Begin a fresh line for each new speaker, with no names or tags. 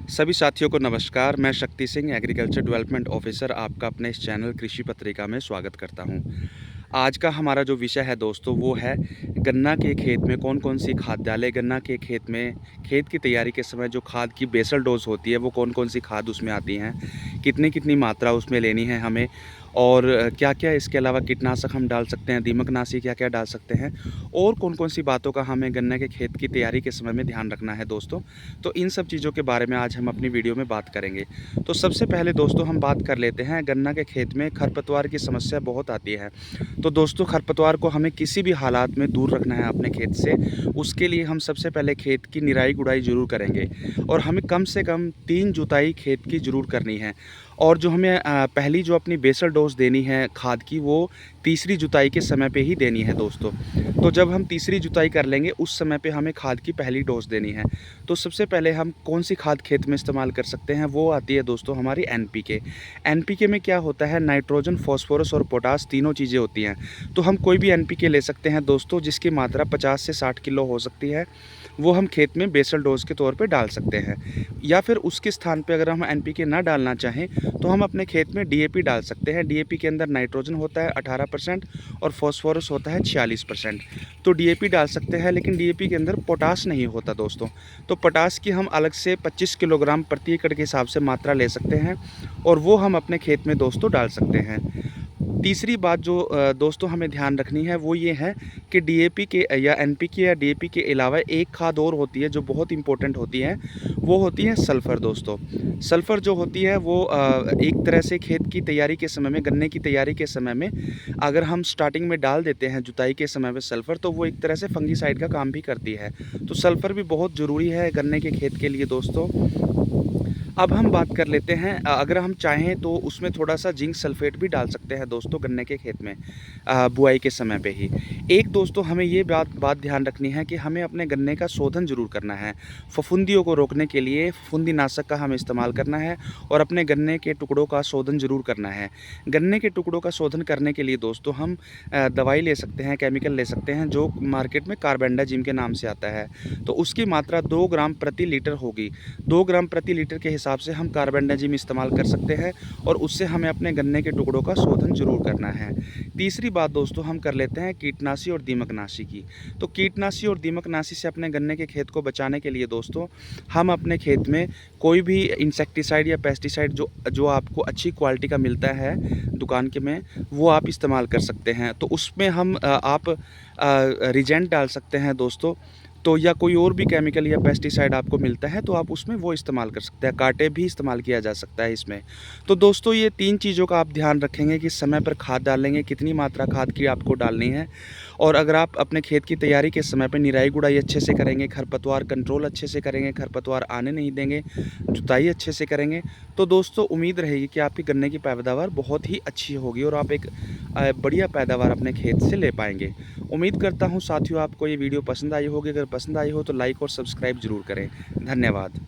सभी साथियों को नमस्कार। मैं Shakti Singh, agriculture development officer, आपका अपने इस चैनल कृषि पत्रिका में स्वागत करता हूं। आज का हमारा जो विषय है दोस्तों, वो है गन्ना के खेत में कौन-कौन सी खाद डालें। गन्ना के खेत में खेत की तैयारी के समय जो खाद की बेसल डोज़ होती है, वो कौन-कौन सी खाद उसमें आती हैं, कितनी-कितनी मात्रा उसमें लेनी है हमें, और क्या-क्या इसके अलावा कीटनाशक हम डाल सकते हैं, दीमकनाशी क्या-क्या डाल सकते हैं, और कौन-कौन सी बातों का हमें गन्ने के खेत की तैयारी के समय में ध्यान रखना है दोस्तों। तो इन सब चीज़ों के बारे में आज हम अपनी वीडियो में बात करेंगे। तो सबसे पहले दोस्तों हम बात कर लेते हैं, गन्ना के खेत में खरपतवार की समस्या बहुत आती है। तो दोस्तों खरपतवार को हमें किसी भी हालात में दूर रखना है अपने खेत से। उसके लिए हम सबसे पहले खेत की निराई गुड़ाई ज़रूर करेंगे, और हमें कम से कम 3 जुताई खेत की ज़रूर करनी है। और जो हमें पहली जो अपनी बेसल डोज़ देनी है खाद की, वो तीसरी जुताई के समय पे ही देनी है दोस्तों। तो जब हम तीसरी जुताई कर लेंगे, उस समय पे हमें खाद की पहली डोज़ देनी है। तो सबसे पहले हम कौन सी खाद खेत में इस्तेमाल कर सकते हैं, वो आती है दोस्तों हमारी एनपीके। एनपीके में क्या होता है, नाइट्रोजन, फॉस्फोरस और पोटास तीनों चीज़ें होती हैं। तो हम कोई भी एनपीके ले सकते हैं दोस्तों, जिसकी मात्रा 50 से 60 किलो हो सकती है। वो हम खेत में बेसल डोज़ के तौर पे डाल सकते हैं। या फिर उसके स्थान पे अगर हम एनपीके ना डालना चाहें, तो हम अपने खेत में डीएपी डाल सकते हैं। डीएपी के अंदर नाइट्रोजन होता है 18% और फॉस्फोरस होता है 46%। तो डीएपी डाल सकते हैं, लेकिन डीएपी के अंदर पोटास नहीं होता दोस्तों। तो पोटास की हम अलग से 25 किलोग्राम प्रति एकड़ के हिसाब से मात्रा ले सकते हैं, और वो हम अपने खेत में दोस्तों डाल सकते हैं। तीसरी बात जो दोस्तों हमें ध्यान रखनी है, वो ये है कि डीएपी के या एनपीके या डीएपी के अलावा एक खाद और होती है जो बहुत इंपॉर्टेंट होती है, वो होती है सल्फ़र दोस्तों। सल्फ़र जो होती है वो एक तरह से खेत की तैयारी के समय में, गन्ने की तैयारी के समय में अगर हम स्टार्टिंग में डाल देते हैं जुताई के समय में सल्फ़र, तो वो एक तरह से फंगीसाइड का काम भी करती है। तो सल्फ़र भी बहुत ज़रूरी है गन्ने के खेत के लिए दोस्तों। अब हम बात कर लेते हैं, अगर हम चाहें तो उसमें थोड़ा-सा जिंक सल्फ़ेट भी डाल सकते हैं दोस्तों गन्ने के खेत में, बुआई के समय पे ही। एक दोस्तों हमें ये बात ध्यान रखनी है कि हमें अपने गन्ने का शोधन ज़रूर करना है। फफूंदियों को रोकने के लिए फफूंदीनाशक का हमें इस्तेमाल करना है, और अपने गन्ने के टुकड़ों का शोधन ज़रूर करना है। गन्ने के टुकड़ों का शोधन करने के लिए दोस्तों हम दवाई ले सकते हैं, केमिकल ले सकते हैं, जो मार्केट में कार्बेंडाजिम के नाम से आता है। तो उसकी मात्रा 2 ग्राम प्रति लीटर होगी। 2 ग्राम प्रति लीटर के हिसाब से हम कार्बेंडाजिम इस्तेमाल कर सकते हैं, और उससे हमें अपने गन्ने के टुकड़ों का शोधन ज़रूर करना है। तीसरी बात दोस्तों हम कर लेते हैं कीटनाशी और दीमकनाशी की। तो कीटनाशी और दीमकनाशी से अपने गन्ने के खेत को बचाने के लिए दोस्तों हम अपने खेत में कोई भी इंसेक्टिसाइड या पेस्टिसाइड जो जो आपको अच्छी क्वालिटी का मिलता है दुकान के में, वो आप इस्तेमाल कर सकते हैं। तो उसमें हम आप रिजेंट डाल सकते हैं दोस्तों। तो या कोई और भी केमिकल या पेस्टिसाइड आपको मिलता है, तो आप उसमें वो इस्तेमाल कर सकते हैं। कांटे भी इस्तेमाल किया जा सकता है इसमें। तो दोस्तों ये 3 चीज़ों का आप ध्यान रखेंगे कि समय पर खाद डालेंगे, कितनी मात्रा खाद की आपको डालनी है, और अगर आप अपने खेत की तैयारी के समय पर निराई गुड़ाई अच्छे से करेंगे, खरपतवार कंट्रोल अच्छे से करेंगे, खरपतवार आने नहीं देंगे, जुताई अच्छे से करेंगे, तो दोस्तों उम्मीद रहेगी कि आपकी गन्ने की पैदावार बहुत ही अच्छी होगी, और आप एक बढ़िया पैदावार अपने खेत से ले पाएंगे। उम्मीद करता हूँ साथियों आपको ये वीडियो पसंद आई होगी। अगर पसंद आई हो तो लाइक और सब्सक्राइब ज़रूर करें। धन्यवाद।